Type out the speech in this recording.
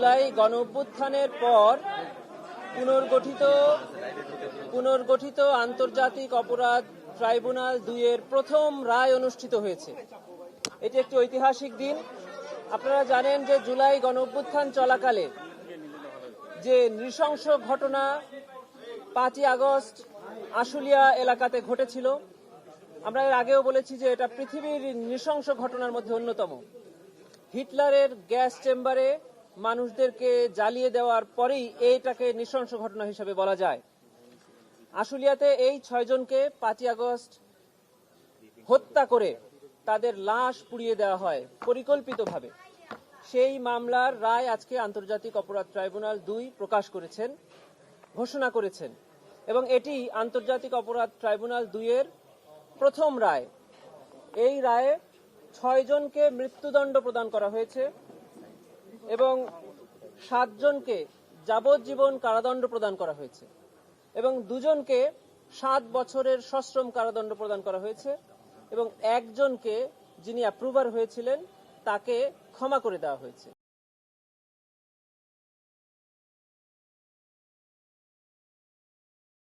জুলাই গণঅভ্যুত্থানের পর পুনর্গঠিত আন্তর্জাতিক অপরাধ ট্রাইব্যুনাল ২ এর প্রথম রায় অনুষ্ঠিত হয়েছে। এটি একটি ঐতিহাসিক দিন। আপনারা জানেন যে জুলাই গণঅভ্যুত্থান চলাকালে যে নৃশংস ঘটনা ৫ই আগস্ট আশুলিয়া এলাকাতে ঘটেছিল, আমরা এর আগেও বলেছি যে এটা পৃথিবীর নৃশংস ঘটনার মধ্যে অন্যতম। হিটলারের গ্যাস চেম্বারে মানুষদেরকে জ্বালিয়ে দেওয়ার পরেই এইটাকে নৃশংস ঘটনা হিসেবে বলা যায়। আশুলিয়াতে এই ৬ জনকে ৫ই আগস্ট হত্যা করে তাদের লাশ পুড়িয়ে দেওয়া হয় পরিকল্পিতভাবে। সেই মামলার রায় আজকে আন্তর্জাতিক অপরাধ ট্রাইব্যুনাল ২ প্রকাশ করেছেন, ঘোষণা করেছেন, এবং এটি আন্তর্জাতিক অপরাধ ট্রাইব্যুনাল ২ এর প্রথম রায়। এই রায়ে ৬ জনকে মৃত্যুদণ্ড প্রদান করা হয়েছে এবং ৭ জনকে যাবজ্জীবন কারাদণ্ড প্রদান করা হয়েছে এবং ২ জনকে ৭ বছরের সশ্রম কারাদণ্ড প্রদান করা হয়েছে এবং ১ জনকে, যিনি অ্যাপ্রুভার হয়েছিলেন, তাকে ক্ষমা করে দেওয়া হয়েছে।